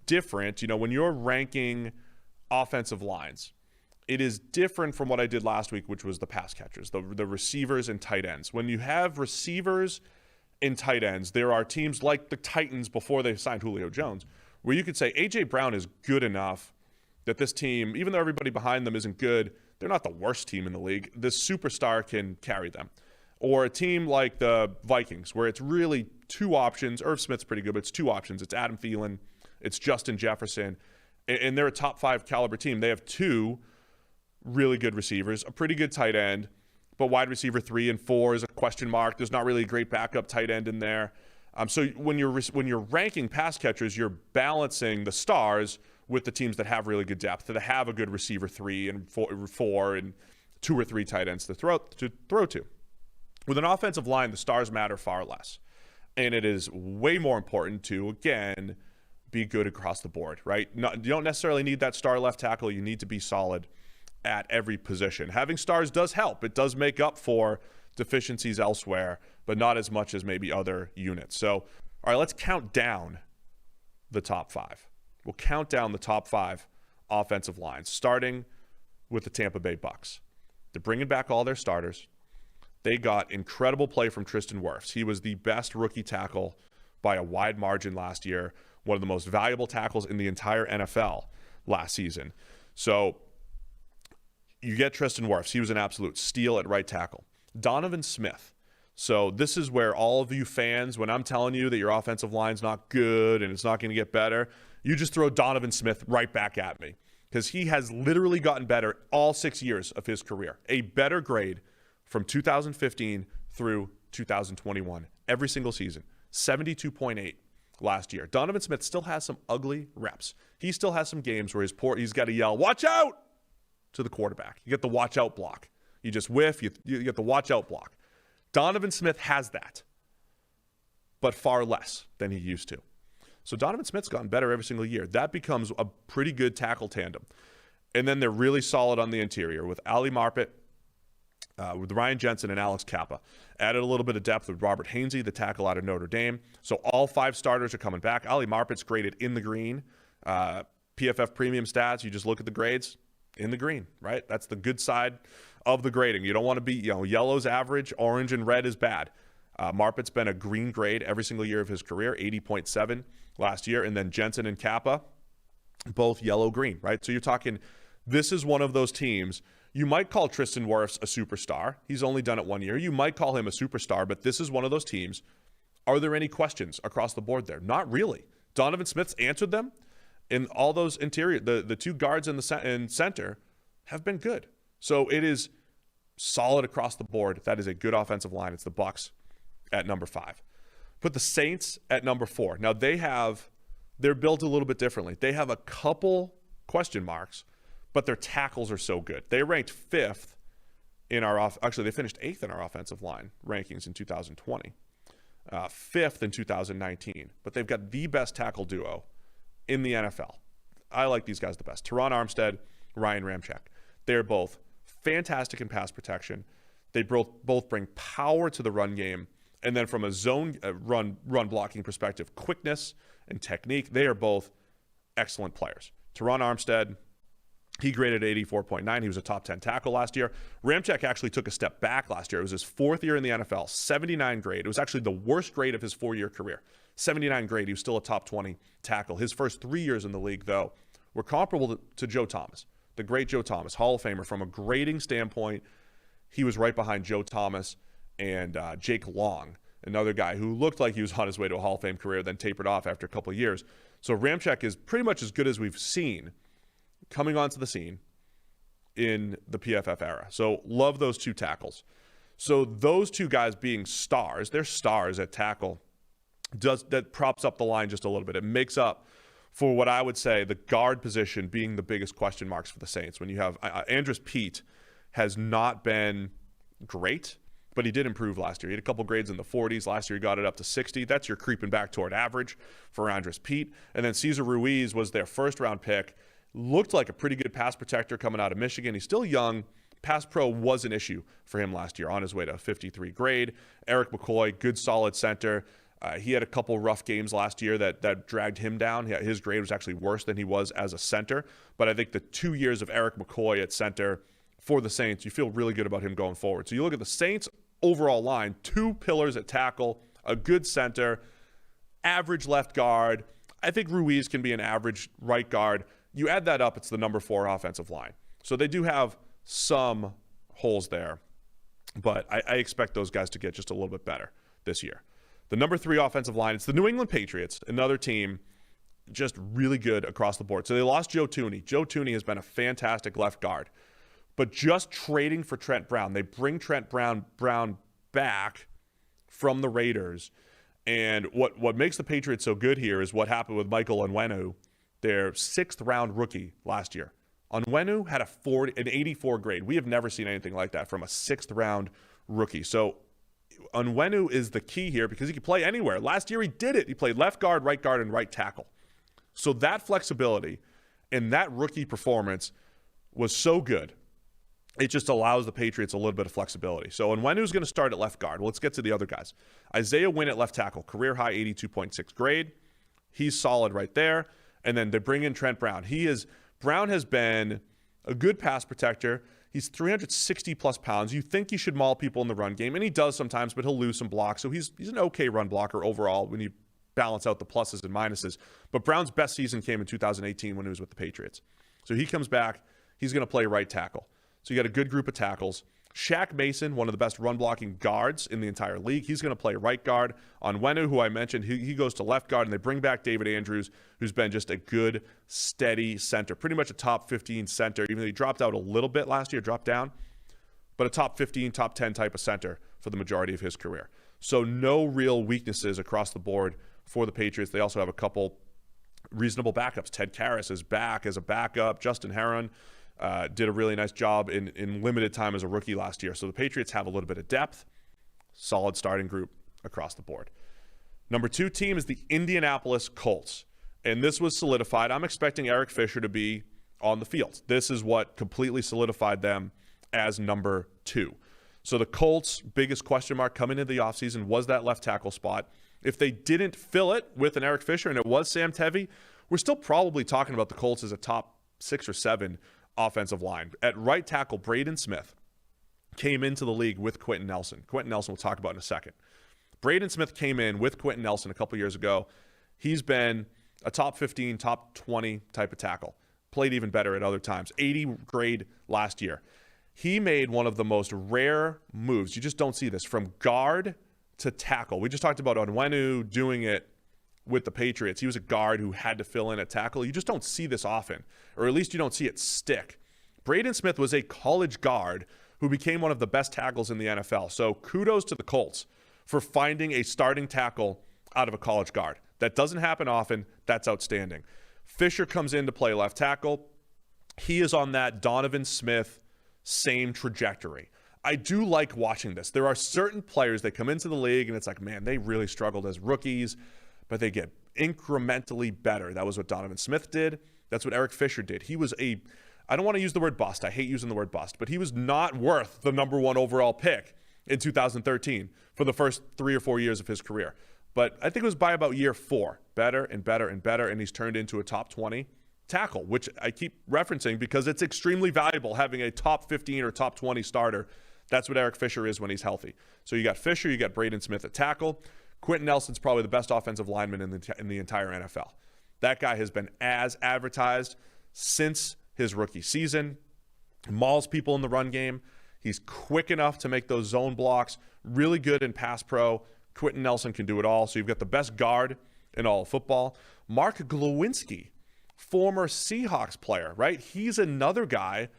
different. When you're ranking offensive lines, it is different from what I did last week, which was the pass catchers, the receivers and tight ends. When you have receivers and tight ends, there are teams like the Titans before they signed Julio Jones, where you could say A.J. Brown is good enough that this team, even though everybody behind them isn't good, they're not the worst team in the league. This superstar can carry them. Or a team like the Vikings, where it's really two options. Irv Smith's pretty good, but it's two options. It's Adam Thielen, it's Justin Jefferson, and they're a top 5 caliber team. They have 2 really good receivers, a pretty good tight end, but wide receiver 3 and 4 is a question mark. There's not really a great backup tight end in there. So when you're ranking pass catchers, you're balancing the stars with the teams that have really good depth, that have a good receiver 3 and 4 and 2 or 3 tight ends to throw to. With an offensive line, the stars matter far less. And it is way more important to, again, be good across the board, right? You don't necessarily need that star left tackle. You need to be solid at every position. Having stars does help. It does make up for deficiencies elsewhere, but not as much as maybe other units. So, all right, let's count down the top 5. We'll count down the top 5 offensive lines, starting with the Tampa Bay Bucks. They're bringing back all their starters. They got incredible play from Tristan Wirfs. He was the best rookie tackle by a wide margin last year, one of the most valuable tackles in the entire NFL last season. So you get Tristan Wirfs. He was an absolute steal at right tackle. Donovan Smith. So this is where all of you fans, when I'm telling you that your offensive line's not good and it's not going to get better, you just throw Donovan Smith right back at me, because he has literally gotten better all 6 years of his career. A better grade from 2015 through 2021, every single season. 72.8 last year. Donovan Smith still has some ugly reps. He still has some games where he's got to yell, "Watch out!" to the quarterback. You get the watch out block. You just whiff, you get the watch out block. Donovan Smith has that, but far less than he used to. So Donovan Smith's gotten better every single year. That becomes a pretty good tackle tandem. And then they're really solid on the interior with Ali Marpet, with Ryan Jensen and Alex Kappa. Added a little bit of depth with Robert Hainsey, the tackle out of Notre Dame. So all 5 starters are coming back. Ali Marpet's graded in the green. PFF premium stats, you just look at the grades, in the green, right? That's the good side of the grading. You don't want to be, yellow's average, orange and red is bad. Marpet's been a green grade every single year of his career, 80.7 last year. And then Jensen and Kappa, both yellow-green, right? So you're talking, this is one of those teams. You might call Tristan Wirfs a superstar. He's only done it 1 year. You might call him a superstar, but this is one of those teams. Are there any questions across the board there? Not really. Donovan Smith's answered them. And all those interior, the 2 guards in the center have been good. So it is solid across the board. That is a good offensive line. It's the Bucs at number 5. Put the Saints at number 4. Now they're built a little bit differently. They have a couple question marks, but their tackles are so good. They ranked 5th in actually they finished 8th in our offensive line rankings in 2020, 5th in 2019. But they've got the best tackle duo in the NFL. I like these guys the best. Teron Armstead, Ryan Ramczyk. They're both fantastic in pass protection. They both bring power to the run game. And then from a zone run blocking perspective, quickness and technique, they are both excellent players. Teron Armstead, he graded 84.9. He was a top 10 tackle last year. Ramczyk actually took a step back last year. It was his 4th year in the NFL, 79 grade. It was actually the worst grade of his 4-year career. 79 grade. He was still a top 20 tackle. His first 3 years in the league, though, were comparable to Joe Thomas, the great Joe Thomas, Hall of Famer. From a grading standpoint, he was right behind Joe Thomas and Jake Long, another guy who looked like he was on his way to a Hall of Fame career, then tapered off after a couple of years. So Ramczyk is pretty much as good as we've seen coming onto the scene in the PFF era. So love those 2 tackles. So those 2 guys being stars, they're stars at tackle, that props up the line just a little bit. It makes up for what I would say the guard position being the biggest question marks for the Saints. When you have Andres Pete has not been great, but he did improve last year. He had a couple grades in the 40s. Last year he got it up to 60. That's your creeping back toward average for Andres Pete. And then Cesar Ruiz was their 1st-round pick. Looked like a pretty good pass protector coming out of Michigan. He's still young. Pass pro was an issue for him last year on his way to a 53 grade. Eric McCoy, good solid center. He had a couple rough games last year that dragged him down. His grade was actually worse than he was as a center. But I think the 2 years of Eric McCoy at center for the Saints, you feel really good about him going forward. So you look at the Saints overall line, 2 pillars at tackle, a good center, average left guard. I think Ruiz can be an average right guard. You add that up, it's the number 4 offensive line. So they do have some holes there, but I expect those guys to get just a little bit better this year. The number 3 offensive line, it's the New England Patriots, another team just really good across the board. So they lost Joe Thuney. Joe Thuney has been a fantastic left guard. But just trading for Trent Brown, they bring Trent Brown back from the Raiders. And what makes the Patriots so good here is what happened with Michael Onwenu, their 6th-round rookie last year. Onwenu had an 84 grade. We have never seen anything like that from a 6th-round rookie. So Onwenu is the key here because he can play anywhere. Last year he did it. He played left guard, and right tackle. So that flexibility and that rookie performance was so good. It just allows the Patriots a little bit of flexibility. So Onwenu's going to start at left guard. Well, let's get to the other guys. Isaiah Wynn at left tackle, career high 82.6 grade. He's solid right there. And then they bring in Trent Brown. Brown has been a good pass protector. He's 360 plus pounds. You think he should maul people in the run game, and he does sometimes, but he'll lose some blocks. So he's an okay run blocker overall when you balance out the pluses and minuses. But Brown's best season came in 2018 when he was with the Patriots. So he comes back. He's going to play right tackle. So you got a good group of tackles. Shaq Mason, one of the best run-blocking guards in the entire league. He's going to play right guard. Onwenu, who I mentioned, he goes to left guard, and they bring back David Andrews, who's been just a good, steady center. Pretty much a top 15 center, even though he dropped out a little bit last year, dropped down. But a top 15, top 10 type of center for the majority of his career. So no real weaknesses across the board for the Patriots. They also have a couple reasonable backups. Ted Karras is back as a backup. Justin Herron did a really nice job in limited time as a rookie last year. So the Patriots have a little bit of depth, solid starting group across the board. Number 2 team is the Indianapolis Colts. And this was solidified. I'm expecting Eric Fisher to be on the field. This is what completely solidified them as number 2. So the Colts' biggest question mark coming into the offseason was that left tackle spot. If they didn't fill it with an Eric Fisher and it was Sam Tevy, we're still probably talking about the Colts as a top 6 or 7 offensive line. At right tackle, Braden Smith came into the league with Quentin Nelson. Quentin Nelson we'll talk about in a second. Braden Smith came in with Quentin Nelson a couple years ago. He's been a top 15, top 20 type of tackle. Played even better at other times. 80 grade last year. He made one of the most rare moves. You just don't see this. From guard to tackle. We just talked about Onwenu doing it with the Patriots. He was a guard who had to fill in at tackle. You just don't see this often, or at least you don't see it stick. Braden Smith was a college guard who became one of the best tackles in the NFL. So kudos to the Colts for finding a starting tackle out of a college guard. That doesn't happen often. That's outstanding. Fisher comes in to play left tackle. He is on that Donovan Smith same trajectory. I do like watching this. There are certain players that come into the league and it's like, man, they really struggled as rookies, but they get incrementally better. That was what Donovan Smith did. That's what Eric Fisher did. He was I don't want to use the word bust. I hate using the word bust, but he was not worth the number 1 overall pick in 2013 for the first 3 or 4 years of his career. But I think it was by about year 4, better and better and better, and he's turned into a top 20 tackle, which I keep referencing because it's extremely valuable having a top 15 or top 20 starter. That's what Eric Fisher is when he's healthy. So you got Fisher, you got Braden Smith at tackle. Quentin Nelson's probably the best offensive lineman in the entire NFL. That guy has been as advertised since his rookie season. Mauls people in the run game. He's quick enough to make those zone blocks. Really good in pass pro. Quentin Nelson can do it all. So you've got the best guard in all of football. Mark Glowinski, former Seahawks player, right? He's another guy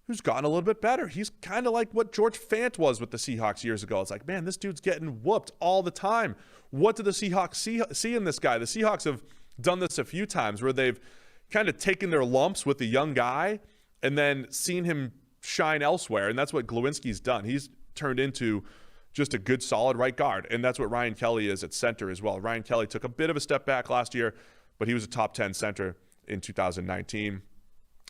who's gotten a little bit better. He's kind of like what George Fant was with the Seahawks years ago. It's like, man, this dude's getting whooped all the time. What do the Seahawks see in this guy? The Seahawks have done this a few times where they've kind of taken their lumps with the young guy and then seen him shine elsewhere. And that's what Glowinski's done. He's turned into just a good, solid right guard. And that's what Ryan Kelly is at center as well. Ryan Kelly took a bit of a step back last year, but he was a top 10 center in 2019.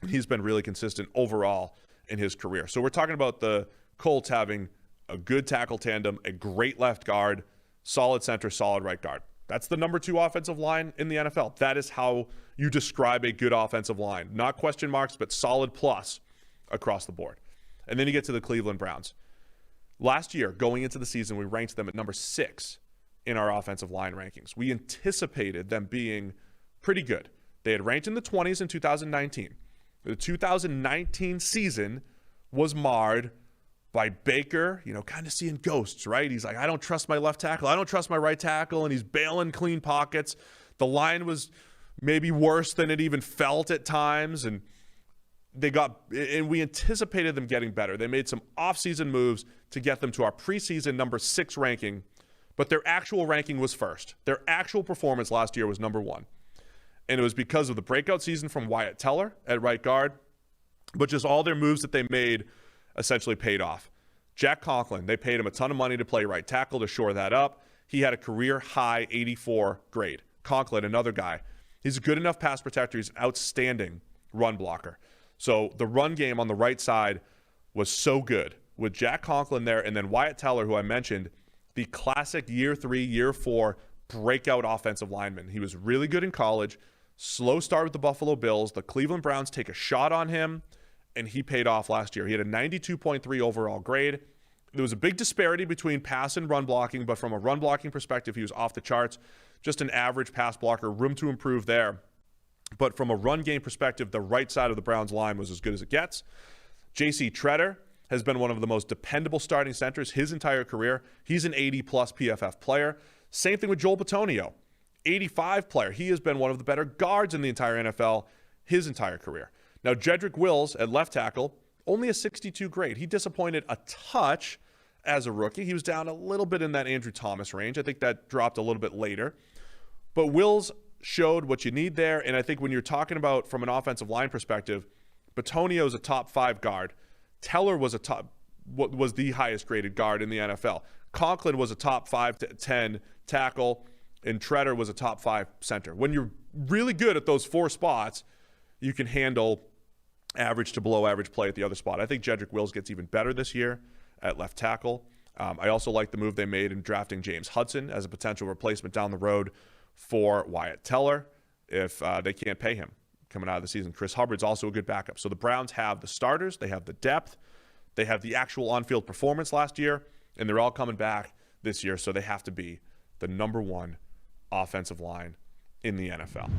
He's been really consistent overall in his career. So we're talking about the Colts having a good tackle tandem, a great left guard, solid center, solid right guard. That's the number 2 offensive line in the NFL. That is how you describe a good offensive line. Not question marks, but solid plus across the board. And then you get to the Cleveland Browns. Last year, going into the season, we ranked them at number 6 in our offensive line rankings. We anticipated them being pretty good. They had ranked in the 20s in 2019. The 2019 season was marred by Baker, kind of seeing ghosts, right? He's like, I don't trust my left tackle. I don't trust my right tackle. And he's bailing clean pockets. The line was maybe worse than it even felt at times. And we anticipated them getting better. They made some offseason moves to get them to our preseason number 6 ranking, but their actual ranking was first. Their actual performance last year was number 1. And it was because of the breakout season from Wyatt Teller at right guard, but just all their moves that they made essentially paid off. Jack Conklin, they paid him a ton of money to play right tackle to shore that up. He had a career high 84 grade. Conklin, another guy. He's a good enough pass protector. He's an outstanding run blocker. So the run game on the right side was so good with Jack Conklin there, and then Wyatt Teller, who I mentioned, the classic year 3, year 4 breakout offensive lineman. He was really good in college. Slow start with the Buffalo Bills. The Cleveland Browns take a shot on him, and he paid off last year. He had a 92.3 overall grade. There was a big disparity between pass and run blocking, but from a run blocking perspective, he was off the charts. Just an average pass blocker, room to improve there. But from a run game perspective, the right side of the Browns line was as good as it gets. J.C. Tretter has been one of the most dependable starting centers his entire career. He's an 80-plus PFF player. Same thing with Joel Bitonio, 85 player. He has been one of the better guards in the entire NFL his entire career. Now, Jedrick Wills at left tackle, only a 62 grade. He disappointed a touch as a rookie. He was down a little bit in that Andrew Thomas range. I think that dropped a little bit later. But Wills showed what you need there, and I think when you're talking about from an offensive line perspective, Bitonio is a top 5 guard. Teller was the highest graded guard in the NFL. Conklin was a top 5 to 10 tackle, and Tretter was a top 5 center. When you're really good at those 4 spots, you can handle average to below average play at the other spot. I think Jedrick Wills gets even better this year at left tackle. I also like the move they made in drafting James Hudson as a potential replacement down the road for Wyatt Teller if they can't pay him coming out of the season. Chris Hubbard's also a good backup. So the Browns have the starters, they have the depth, they have the actual on-field performance last year, and they're all coming back this year, so they have to be the number 1 offensive line in the NFL.